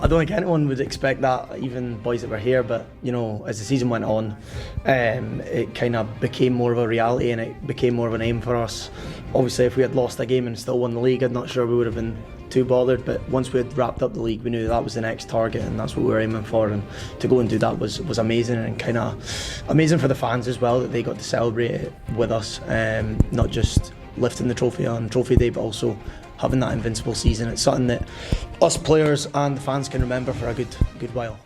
I don't think anyone would expect that, even boys that were here. But you know, as the season went on, it kind of became more of a reality, and it became more of an aim for us. Obviously, if we had lost a game and still won the league, I'm not sure we would have been too bothered. But once we had wrapped up the league, we knew that was the next target, and that's what we were aiming for. And to go and do that was amazing, and kind of amazing for the fans as well, that they got to celebrate it with us, not just lifting the trophy on trophy day, but also having that Invincible season. It's something that us players and the fans can remember for a good while.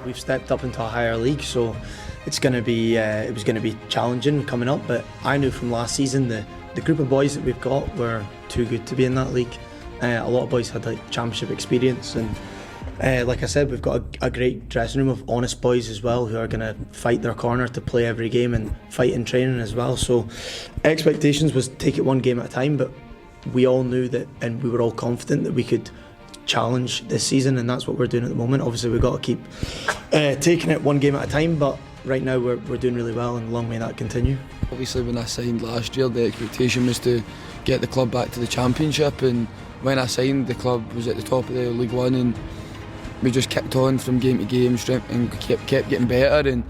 We've stepped up into a higher league, so it's going to be it was going to be challenging coming up. But I knew from last season the group of boys that we've got were too good to be in that league. A lot of boys had like championship experience, and like I said, we've got a great dressing room of honest boys as well, who are going to fight their corner to play every game and fight in training as well. So expectations was take it one game at a time, but we all knew that, and we were all confident that we could challenge this season, and that's what we're doing at the moment. Obviously we've got to keep taking it one game at a time, but right now we're doing really well, and long may that continue. Obviously when I signed last year, the expectation was to get the club back to the Championship, and when I signed, the club was at the top of the League One, and we just kept on from game to game and kept getting better. And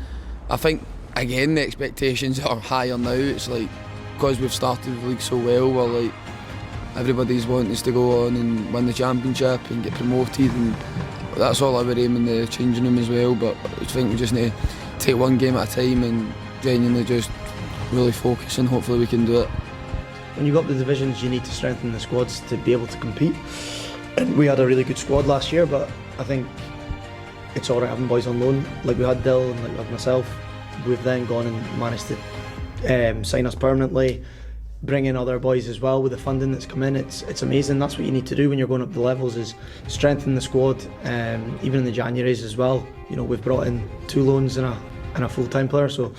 I think again the expectations are higher now. It's like, because we've started the league so well, we're like, everybody's wanting us to go on and win the Championship and get promoted, and that's all I would aim in the changing room as well. But I think we just need to take one game at a time and genuinely just really focus, and hopefully we can do it. When you've got the divisions, you need to strengthen the squads to be able to compete. And we had a really good squad last year, but I think it's alright having boys on loan, like we had Dill and like myself. We've then gone and managed to sign us permanently, bring in other boys as well with the funding that's come in. It's amazing. That's what you need to do when you're going up the levels, is strengthen the squad. Even in the Januaries as well, you know, we've brought in 2 loans and a full-time player. So,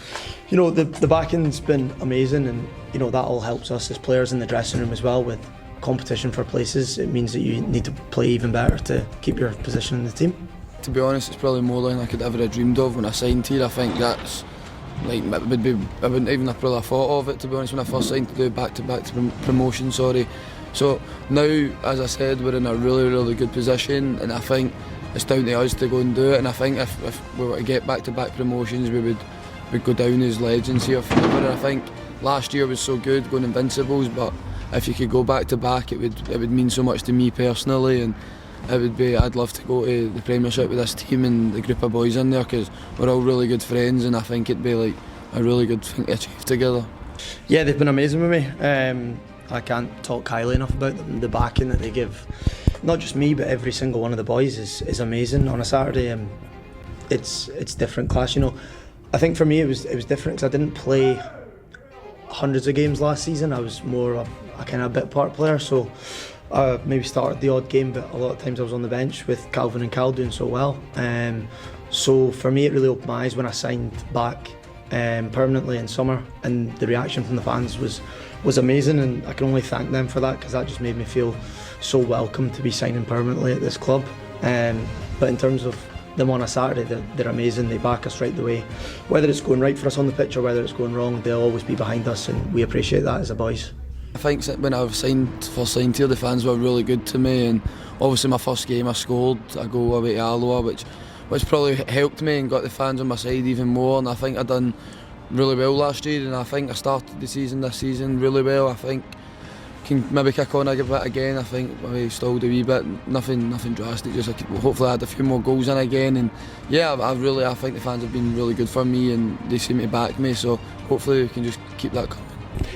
you know, the backing's been amazing, and you know that all helps us as players in the dressing room as well. With competition for places, it means that you need to play even better to keep your position in the team. To be honest, it's probably more than I could ever have dreamed of when I signed here. I think that's like, I wouldn't even have probably thought of it, to be honest, when I first signed, to do back-to-back promotion. So now, as I said, we're in a really good position, and I think it's down to us to go and do it. And I think if we were to get back-to-back promotions, we'd go down as legends here forever. And I think last year was so good going Invincibles, but if you could go back-to-back, it would mean so much to me personally, and I'd love to go to the Premiership with this team and the group of boys in there, because we're all really good friends, and I think it'd be like a really good thing to achieve together. Yeah, they've been amazing with me. I can't talk highly enough about them. The backing that they give, not just me but every single one of the boys, is amazing. On a Saturday, it's different class. You know, I think for me it was different because I didn't play hundreds of games last season. I was more of a kind of bit part player, so maybe started the odd game, but a lot of times I was on the bench with Calvin and Cal doing so well. So for me it really opened my eyes when I signed back permanently in summer, and the reaction from the fans was amazing, and I can only thank them for that, because that just made me feel so welcome to be signing permanently at this club. But in terms of them on a Saturday, they're amazing. They back us right the way, whether it's going right for us on the pitch or whether it's going wrong. They'll always be behind us, and we appreciate that as the boys. I think when I first signed here, the fans were really good to me, and obviously my first game I scored a goal away to Alloa, which probably helped me and got the fans on my side even more. And I think I done really well last year, and I think I started this season really well. I think can maybe kick on a bit again. I think maybe stalled a wee bit, nothing drastic, just hopefully I had a few more goals in again. And yeah, I think the fans have been really good for me, and they seem to back me, so hopefully we can just keep that coming.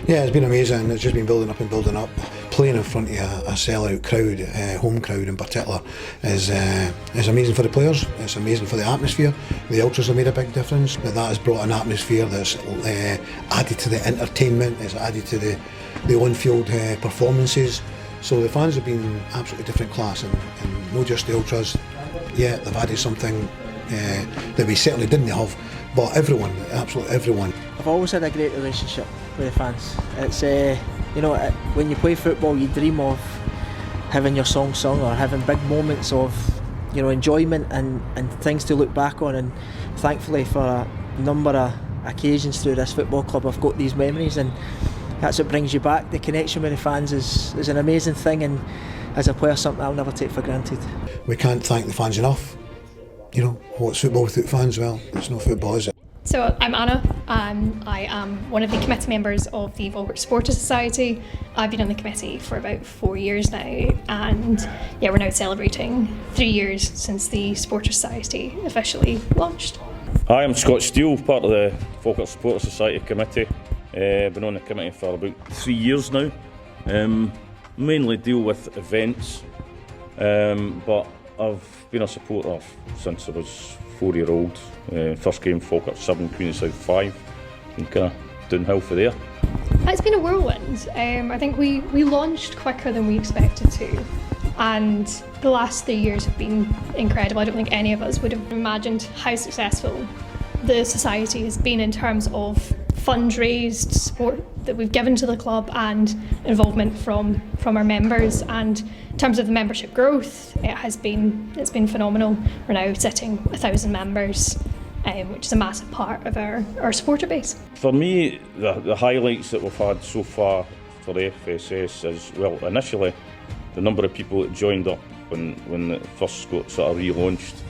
Yeah, it's been amazing. It's just been building up and building up. Playing in front of a sellout crowd, home crowd in particular, is amazing for the players. It's amazing for the atmosphere. The ultras have made a big difference, but that has brought an atmosphere that's added to the entertainment. It's added to the on-field performances. So the fans have been absolutely different class, and not just the ultras. Yeah, they've added something that we certainly didn't have, but everyone, absolutely everyone. I've always had a great relationship with the fans. It's you know, when you play football, you dream of having your song sung or having big moments of, you know, enjoyment and things to look back on. And thankfully, for a number of occasions through this football club, I've got these memories, and that's what brings you back. The connection with the fans is an amazing thing, and as a player, something I'll never take for granted. We can't thank the fans enough. You know, what's football without fans? Well, it's no football, is it? So I'm Anna, and I am one of the committee members of the Falkirk Supporters Society. I've been on the committee for about 4 years now, and yeah, we're now celebrating 3 years since the Supporters Society officially launched. Hi, I'm Scott Steele, part of the Falkirk Supporters Society committee. Been on the committee for about 3 years now. Mainly deal with events, but I've been a supporter since I was 4-year-old. First game Falkirk 7, Queenside 5, and kind of downhill for there. It's been a whirlwind. I think we launched quicker than we expected to, and the last 3 years have been incredible. I don't think any of us would have imagined how successful the society has been in terms of fundraised support that we've given to the club and involvement from our members, and in terms of the membership growth, it's been phenomenal. We're now sitting 1,000 members, which is a massive part of our supporter base. For me, the highlights that we've had so far for the FSS is, well, initially the number of people that joined up when it first got sort of relaunched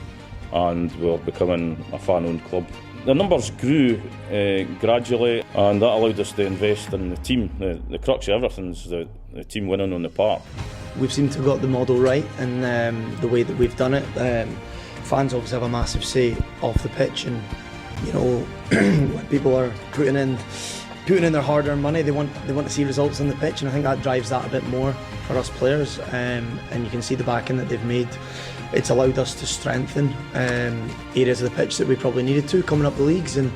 and we were becoming a fan-owned club. The numbers grew gradually, and that allowed us to invest in the team. The crux of everything is the team winning on the park. We've seemed to have got the model right, and the way that we've done it. Fans obviously have a massive say off the pitch, and you know when people are putting in their hard-earned money, they want to see results on the pitch, and I think that drives that a bit more for us players. And you can see the backing that they've made. It's allowed us to strengthen areas of the pitch that we probably needed to coming up the leagues, and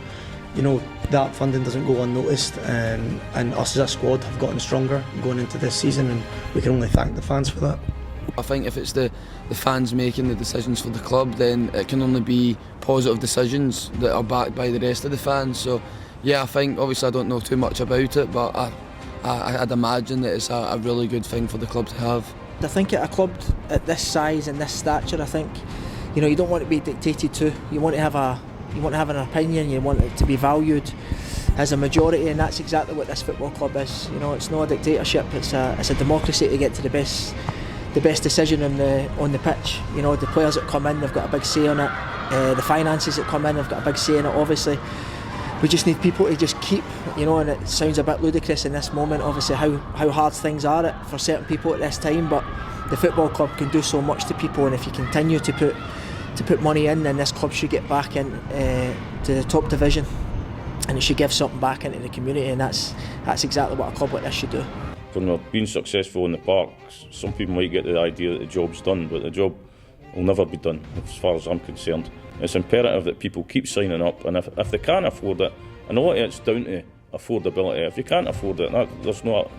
you know that funding doesn't go unnoticed, and us as a squad have gotten stronger going into this season, and we can only thank the fans for that. I think if it's the fans making the decisions for the club, then it can only be positive decisions that are backed by the rest of the fans. So yeah, I think obviously I don't know too much about it, but I'd imagine that it's a really good thing for the club to have. I think at a club at this size and this stature, I think you don't want to be dictated to. You want to have an opinion. You want it to be valued as a majority, and that's exactly what this football club is. It's not a dictatorship. It's a democracy to get to the best decision on the pitch. The players that come in, they've got a big say on it. The finances that come in, they've got a big say in it. Obviously, we just need people to just keep, and it sounds a bit ludicrous in this moment, obviously, how hard things are for certain people at this time, but the football club can do so much to people, and if you continue to put money in, then this club should get back into the top division, and it should give something back into the community, and that's exactly what a club like this should do. When we're being successful in the park, some people might get the idea that the job's done, but the job will never be done, as far as I'm concerned. It's imperative that people keep signing up, and if they can't afford it, and a lot of it's down to affordability. If you can't afford it, there's no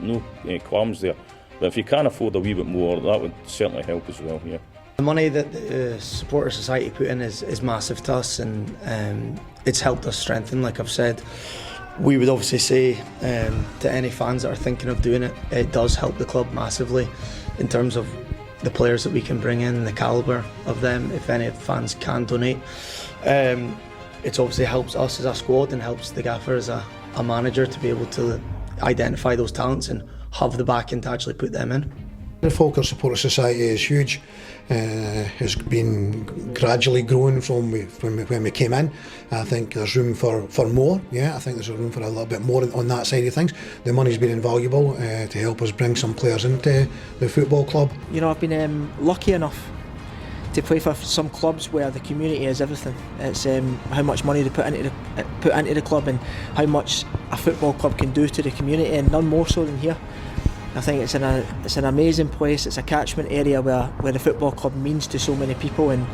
qualms there. But if you can afford a wee bit more, that would certainly help as well. Yeah. The money that the Supporter Society put in is massive to us, and it's helped us strengthen. Like I've said, we would obviously say to any fans that are thinking of doing it, it does help the club massively in terms of the players that we can bring in, the calibre of them, if any fans can donate. It obviously helps us as a squad and helps the gaffer as a manager to be able to identify those talents and have the backing to actually put them in. The Falkirk Supporter Society is huge. It's been gradually growing from when we came in. I think there's room for more. Yeah, I think there's room for a little bit more on that side of things. The money's been invaluable to help us bring some players into the football club. I've been lucky enough to play for some clubs where the community is everything. It's how much money they put into the club and how much a football club can do to the community, and none more so than here. I think it's an amazing place. It's a catchment area where the football club means to so many people, and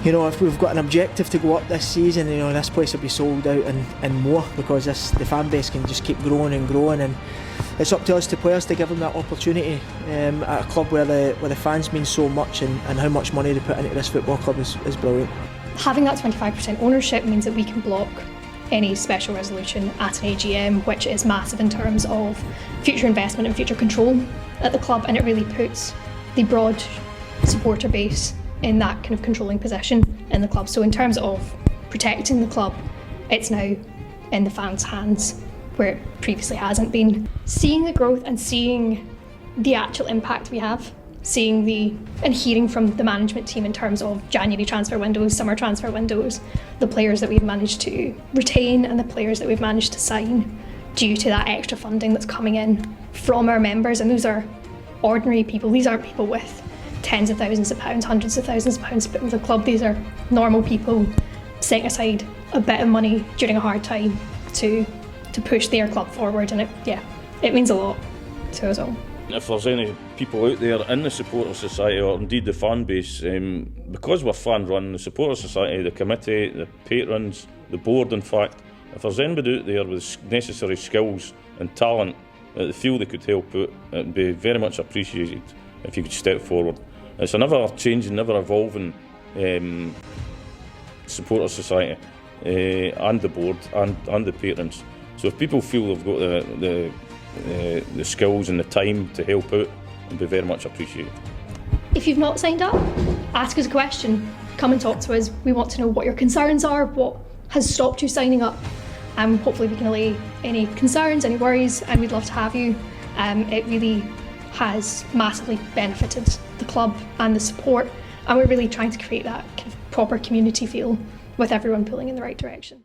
if we've got an objective to go up this season, this place will be sold out and more, because the fan base can just keep growing and growing, and it's up to us, the players, to give them that opportunity at a club where the fans mean so much, and how much money they put into this football club is brilliant. Having that 25% ownership means that we can block any special resolution at an AGM, which is massive in terms of future investment and future control at the club, and it really puts the broad supporter base in that kind of controlling position in the club. So in terms of protecting the club, it's now in the fans' hands where it previously hasn't been. Seeing the growth and seeing the actual impact we have, and hearing from the management team in terms of January transfer windows, summer transfer windows, the players that we've managed to retain and the players that we've managed to sign due to that extra funding that's coming in from our members. And those are ordinary people. These aren't people with tens of thousands of pounds, hundreds of thousands of pounds put into the club. These are normal people setting aside a bit of money during a hard time to push their club forward, and it means a lot to us all. If there's any people out there in the supporter society or indeed the fan base, because we're fan run, the supporter society, the committee, the patrons, the board in fact, if there's anybody out there with necessary skills and talent that they feel they could help out, it would be very much appreciated if you could step forward. It's an ever changing, ever evolving supporter society and the board and the patrons. So if people feel they've got the skills and the time to help out, it'd be very much appreciated. If you've not signed up, ask us a question. Come and talk to us. We want to know what your concerns are, what has stopped you signing up. Hopefully we can allay any concerns, any worries, and we'd love to have you. It really has massively benefited the club and the support, and we're really trying to create that kind of proper community feel with everyone pulling in the right direction.